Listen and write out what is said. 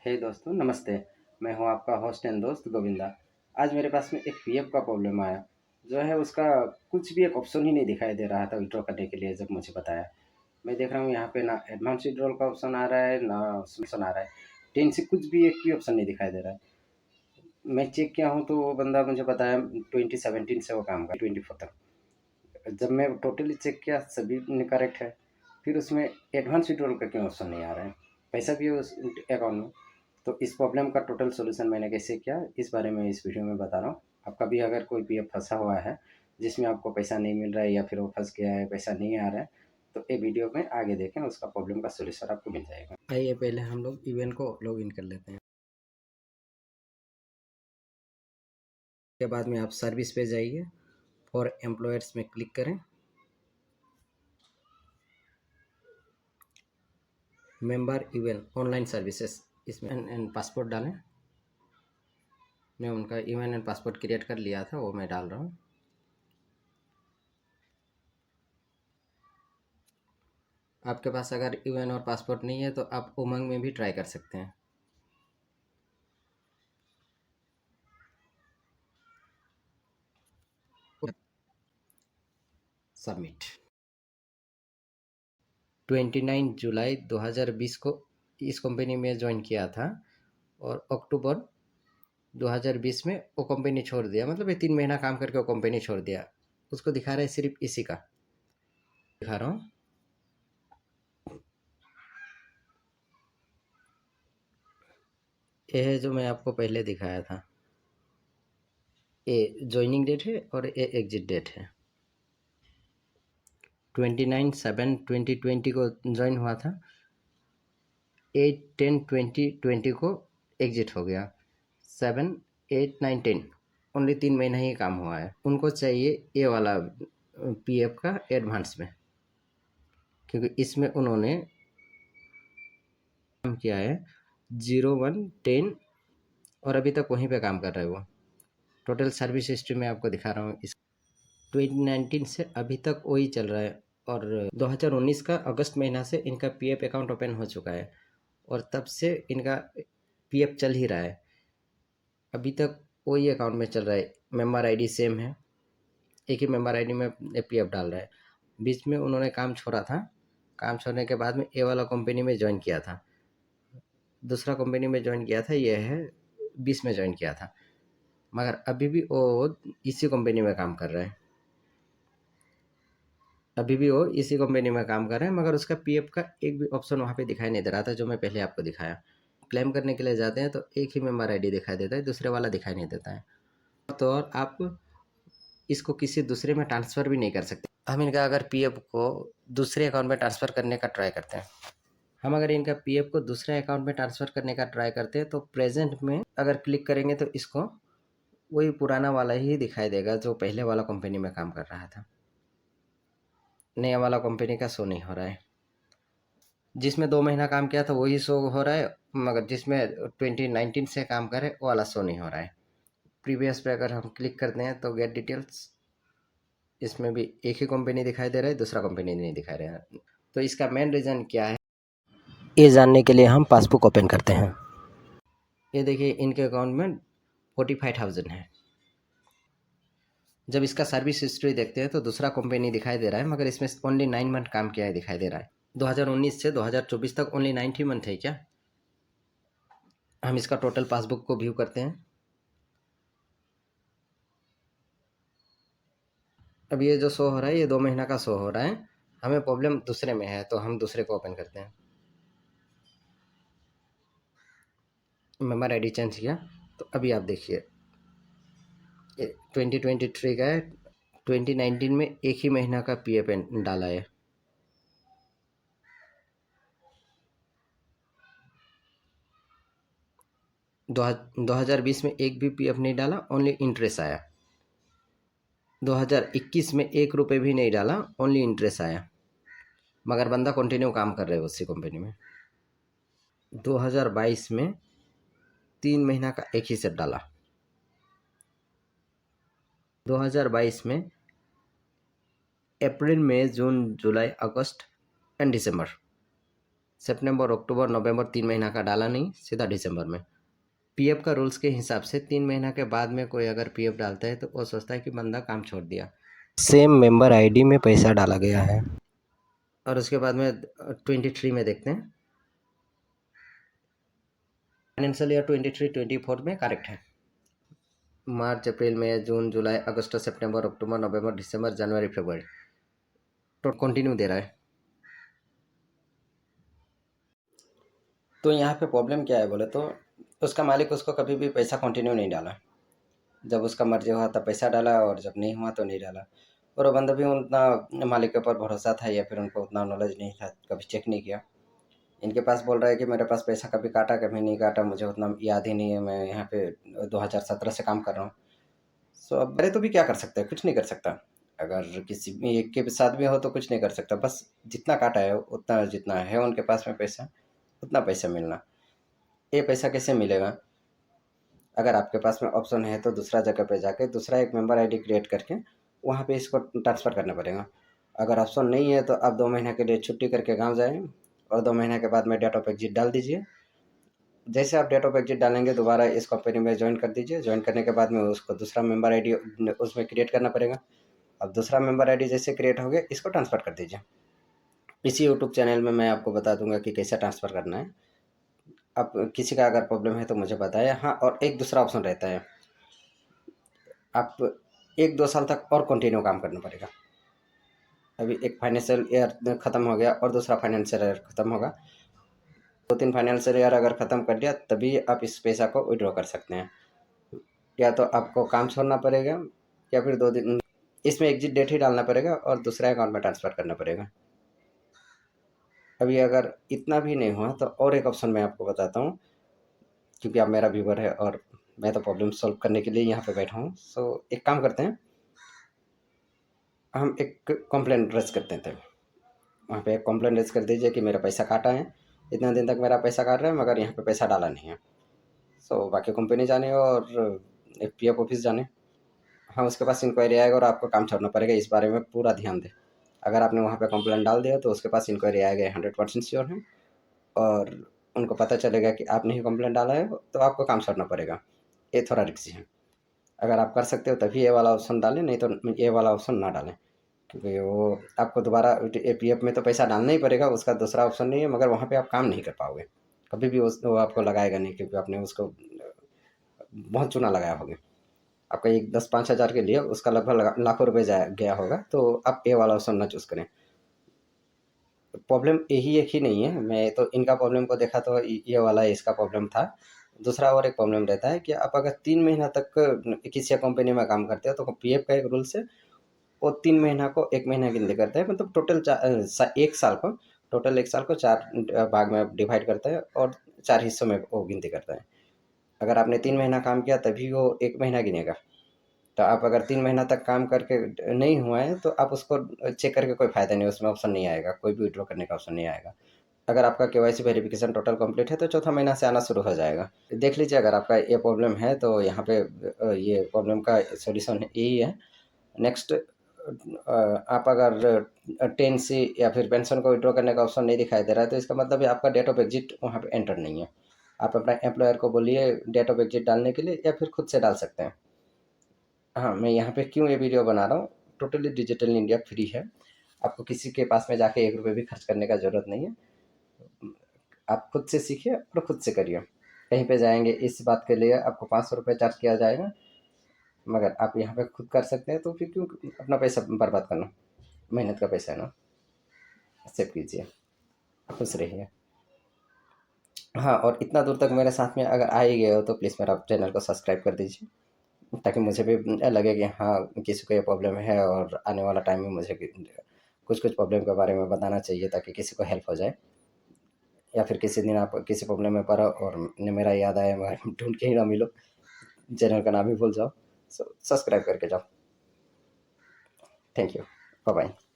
हे दोस्तों नमस्ते। मैं हूं आपका होस्ट एंड दोस्त गोविंदा। आज मेरे पास में एक पीएफ का प्रॉब्लम आया। जो है उसका कुछ भी एक ऑप्शन ही नहीं दिखाई दे रहा था विड्रॉ करने के लिए जब मुझे बताया। मैं देख रहा हूँ यहाँ पे ना एडवांस विड्रॉल का ऑप्शन आ रहा है ना उसमें ऑप्शन आ रहा है। 10 से कुछ भी एक भी ऑप्शन नहीं दिखाई दे रहा है। मैं चेक किया हूँ तो वो बंदा मुझे बताया 2017 से वो काम कर 24 तक। जब मैं टोटली चेक किया सभी करेक्ट है। फिर उसमें एडवांस विड्रॉल का क्यों ऑप्शन नहीं आ रहा है। पैसा भी है उस अकाउंट में। तो इस प्रॉब्लम का टोटल सॉल्यूशन मैंने कैसे किया इस बारे में इस वीडियो में बता रहा हूँ। आपका भी अगर कोई पीएफ फंसा हुआ है जिसमें आपको पैसा नहीं मिल रहा है या फिर वो फंस गया है पैसा नहीं आ रहा है तो ये वीडियो में आगे देखें उसका प्रॉब्लम का सॉल्यूशन आपको मिल जाएगा। आइए पहले हम लोग इवेंट को लॉग इन कर लेते हैं। उसके बाद में आप सर्विस पे जाइए, फॉर एम्प्लॉयर्स में क्लिक करें, मेंबर इवेंट ऑनलाइन सर्विसेज इसमें एंड पासपोर्ट डालें। मैं उनका इवेंट एंड पासपोर्ट क्रिएट कर लिया था वो मैं डाल रहा हूँ। आपके पास अगर इवेंट और पासपोर्ट नहीं है तो आप उमंग में भी ट्राई कर सकते हैं। सबमिट। 29 जुलाई 2020 को इस कंपनी में ज्वाइन किया था और अक्टूबर 2020 में वो कंपनी छोड़ दिया। मतलब ये 3 महीना काम करके वो कंपनी छोड़ दिया। उसको दिखा रहा है सिर्फ इसी का दिखा रहा हूँ। ये है जो मैं आपको पहले दिखाया था। ये ज्वाइनिंग डेट है और ये एग्जिट डेट है। 29/7/2020 को ज्वाइन हुआ था। 8/10/2020 को एग्जिट हो गया। 7, 8, 9, 10 ओनली 3 महीना ही काम हुआ है। उनको चाहिए ये वाला पीएफ का एडवांस में, क्योंकि इसमें उन्होंने काम किया है 01/10 और अभी तक वहीं पे काम कर रहे हैं वो। टोटल सर्विस हिस्ट्री में आपको दिखा रहा हूँ। इस 2019 से अभी तक वही चल रहा है और 2019 का अगस्त महीना से इनका पीएफ अकाउंट ओपन हो चुका है और तब से इनका पीएफ चल ही रहा है। अभी तक वही अकाउंट में चल रहा है। मेंबर आईडी सेम है, एक ही मेंबर आईडी में पीएफ डाल रहा है। बीच में उन्होंने काम छोड़ा था। काम छोड़ने के बाद में ए वाला कंपनी में ज्वाइन किया था। दूसरा कंपनी में ज्वाइन किया था, ये है 20 में ज्वाइन किया था, मगर अभी भी वो इसी कंपनी में काम कर रहा है। अभी भी वो इसी कंपनी में काम कर रहे हैं, मगर उसका पीएफ का एक भी ऑप्शन वहाँ पे दिखाई नहीं दे रहा था जो मैं पहले आपको दिखाया। क्लेम करने के लिए जाते हैं तो एक ही मेंबर आईडी दिखाई देता है, दूसरे वाला दिखाई नहीं देता है। तो और आप इसको किसी दूसरे में ट्रांसफ़र भी नहीं कर सकते। हम इनका अगर पीएफ को दूसरे अकाउंट में ट्रांसफ़र करने का ट्राई करते हैं, हम अगर इनका पीएफ को दूसरे अकाउंट में ट्रांसफ़र करने का ट्राई करते हैं तो प्रेजेंट में अगर क्लिक करेंगे तो इसको वही पुराना वाला ही दिखाई देगा जो पहले वाला कंपनी में काम कर रहा था। नया वाला कंपनी का शो नहीं हो रहा है। जिसमें 2 महीना काम किया था वही शो हो रहा है, मगर जिसमें 2019 से काम करे वो वाला शो नहीं हो रहा है। प्रीवियस पे अगर हम क्लिक करते हैं तो गेट डिटेल्स, इसमें भी एक ही कंपनी दिखाई दे रहा है, दूसरा कंपनी नहीं दिखाई रहा है। तो इसका मेन रीज़न क्या है ये जानने के लिए हम पासबुक ओपन करते हैं। ये देखिए इनके अकाउंट में 45,000 है। जब इसका सर्विस हिस्ट्री देखते हैं तो दूसरा कंपनी दिखाई दे रहा है, मगर इसमें ओनली 9 मंथ काम किया है दिखाई दे रहा है। 2019 से 2024 तक ओनली 90 मंथ है क्या। हम इसका टोटल पासबुक को व्यू करते हैं। अब ये जो शो हो रहा है ये 2 महीना का शो हो रहा है। हमें प्रॉब्लम दूसरे में है तो हम दूसरे को ओपन करते हैं। मेंबर आईडी चेंज किया तो अभी आप देखिए 2023 का है। 2019 में एक ही महीना का पीएफ डाला है। दो 2020 में एक भी पीएफ नहीं डाला, ओनली इंटरेस्ट आया। 2021 में 1 रुपये भी नहीं डाला, ओनली इंटरेस्ट आया, मगर बंदा कंटिन्यू काम कर रहे है उसी कंपनी में। 2022 में 3 महीना का एक ही सेट डाला। 2022 में अप्रैल मई जून जुलाई अगस्त एंड दिसंबर सितंबर, अक्टूबर, नवंबर 3 महीना का डाला नहीं, सीधा दिसंबर में। पीएफ का रूल्स के हिसाब से 3 महीना के बाद में कोई अगर पीएफ डालता है तो वो सोचता है कि बंदा काम छोड़ दिया। सेम मेंबर आईडी में पैसा डाला गया है। और उसके बाद में 23 में देखते हैं, फाइनेंशियल ईयर 23-24 में करेक्ट है। मार्च, अप्रैल, मई, जून, जुलाई, अगस्त, सितंबर, अक्टूबर, नवंबर, दिसंबर, जनवरी, फरवरी, तो कंटिन्यू दे रहा है। तो यहाँ पे प्रॉब्लम क्या है बोले तो, उसका मालिक उसको कभी भी पैसा कंटिन्यू नहीं डाला। जब उसका मर्जी हुआ तब पैसा डाला और जब नहीं हुआ तो नहीं डाला। और वो बंदा भी उतना मालिक के ऊपर भरोसा था या फिर उनको उतना नॉलेज नहीं था, कभी चेक नहीं किया। इनके पास बोल रहा है कि मेरे पास पैसा कभी काटा कभी नहीं काटा, मुझे उतना याद ही नहीं है, मैं यहाँ पे 2017 से काम कर रहा हूँ। सो अब मेरे तो भी क्या कर सकता है, कुछ नहीं कर सकता। अगर किसी भी एक के साथ भी हो तो कुछ नहीं कर सकता, बस जितना काटा है उतना, जितना है उनके पास में पैसा, उतना पैसा मिलना। ये पैसा कैसे मिलेगा? अगर आपके पास में ऑप्शन है तो दूसरा जगह पे जाके दूसरा एक मेंबर आईडी क्रिएट करके वहाँ पे इसको ट्रांसफ़र करना पड़ेगा। अगर ऑप्शन नहीं है तो आप 2 महीने के लिए छुट्टी करके गाँव जाएँ और 2 महीने के बाद में डेट ऑफ एग्जिट डाल दीजिए। जैसे आप डेट ऑफ एग्जिट डालेंगे दोबारा इस कंपनी में ज्वाइन कर दीजिए। ज्वाइन करने के बाद में उसको दूसरा मेंबर आईडी उसमें क्रिएट करना पड़ेगा। अब दूसरा मेंबर आईडी जैसे क्रिएट हो गया, इसको ट्रांसफ़र कर दीजिए। इसी यूट्यूब चैनल में मैं आपको बता दूंगा कि कैसे ट्रांसफ़र करना है। अब किसी का अगर प्रॉब्लम है तो मुझे बताएं। हाँ, और एक दूसरा ऑप्शन रहता है, आप 1-2 साल तक और कंटिन्यू काम करना पड़ेगा। अभी एक फाइनेंशियल ईयर ख़त्म हो गया और दूसरा फाइनेंशियल ईयर ख़त्म होगा। 2-3 फाइनेंशियल ईयर अगर ख़त्म कर दिया तभी आप इस पैसा को विड्रॉ कर सकते हैं। या तो आपको काम छोड़ना पड़ेगा या फिर 2 दिन इसमें एग्जिट डेट ही डालना पड़ेगा और दूसरा अकाउंट में ट्रांसफ़र करना पड़ेगा। अभी अगर इतना भी नहीं हुआ तो और एक ऑप्शन मैं आपको बताता हूँ, क्योंकि आप मेरा व्यूवर है और मैं तो प्रॉब्लम सॉल्व करने के लिए यहाँ पे बैठा हूँ। सो एक काम करते हैं, हम एक कंप्लेंट रजिस्टर करते थे। वहाँ पे एक कंप्लेंट रजिस्टर कर दीजिए कि मेरा पैसा काटा है, इतना दिन तक मेरा पैसा काट रहा है मगर यहाँ पे पैसा डाला नहीं है। सो बाकी कंपनी जाने और पीएफ ऑफिस जाने, हाँ उसके पास इंक्वायरी आएगा और आपको काम छोड़ना पड़ेगा। इस बारे में पूरा ध्यान दें। अगर आपने वहाँ पे कंप्लेंट डाल दिया तो उसके पास इंक्वायरी आएगा, 100% श्योर है। और उनको पता चलेगा कि आपने ही कंप्लेंट डाला है तो आपको काम छोड़ना पड़ेगा। ये थोड़ा रिस्की है। अगर आप कर सकते हो तभी ये वाला ऑप्शन डालें, नहीं तो ये वाला ऑप्शन ना डालें, क्योंकि वो आपको दोबारा पीएफ में तो पैसा डालना ही पड़ेगा, उसका दूसरा ऑप्शन नहीं है, मगर वहाँ पे आप काम नहीं कर पाओगे कभी भी। वो आपको लगाएगा नहीं, क्योंकि आपने उसको बहुत चूना लगाया होगा। आपका एक 10-5 हज़ार के लिए उसका लगभग लाखों रुपए गया होगा। तो आप ये वाला ऑप्शन ना चूज़ करें। प्रॉब्लम यही एक ही नहीं है, मैं तो इनका प्रॉब्लम को देखा तो ये वाला इसका प्रॉब्लम था। दूसरा और एक प्रॉब्लम रहता है कि आप अगर 3 महीना तक किसी कंपनी में काम करते हो तो पीएफ का एक रूल्स है, वो 3 महीना को 1 महीना गिनती करता है, मतलब टोटल 1 साल को, टोटल 1 साल को 4 भाग में डिवाइड करता है और 4 हिस्सों में वो गिनती करता है। अगर आपने 3 महीना काम किया तभी वो 1 महीना गिनेगा। तो आप अगर 3 महीना तक काम करके नहीं हुआ है तो आप उसको चेक करके कोई फ़ायदा नहीं, उसमें ऑप्शन नहीं आएगा, कोई भी विड्रॉ करने का ऑप्शन नहीं आएगा। अगर आपका केवाईसी वेरिफिकेशन टोटल कंप्लीट है तो चौथा महीना से आना शुरू हो जाएगा। देख लीजिए, अगर आपका ये प्रॉब्लम है तो यहाँ पे ये प्रॉब्लम का सॉल्यूशन यही है। नेक्स्ट, आप अगर 10 सी या फिर पेंशन को विड्रॉ करने का ऑप्शन नहीं दिखाई दे रहा है तो इसका मतलब है आपका डेट ऑफ एग्जिट वहाँ पे एंटर नहीं है। आप अपना एम्प्लॉयर को बोलिए डेट ऑफ एग्जिट डालने के लिए या फिर खुद से डाल सकते हैं। हाँ, मैं यहाँ पे क्यों ये वीडियो बना रहा हूँ, टोटली डिजिटल इंडिया फ्री है। आपको किसी के पास में जाके 1 रुपये भी खर्च करने का ज़रूरत नहीं है। आप खुद से सीखिए और खुद से करिए। कहीं पे जाएंगे इस बात के लिए आपको 500 रुपये चार्ज किया जाएगा, मगर आप यहाँ पे खुद कर सकते हैं तो फिर क्यों अपना पैसा बर्बाद करना। मेहनत का पैसा है ना, सेव कीजिए, खुश रहिए। हाँ, और इतना दूर तक मेरे साथ में अगर आ ही गए हो तो प्लीज़ मेरा चैनल को सब्सक्राइब कर दीजिए, ताकि मुझे भी लगे कि हाँ किसी को ये प्रॉब्लम है और आने वाला टाइम में मुझे कुछ कुछ प्रॉब्लम के बारे में बताना चाहिए ताकि किसी को हेल्प हो जाए। या फिर किसी दिन आप किसी प्रॉब्लम में पड़ो और मेरा याद आया मगर ढूंढ के ही ना मिलो, चैनल का नाम ही भूल जाओ, सब्सक्राइब करके जाओ। Thank you, bye bye.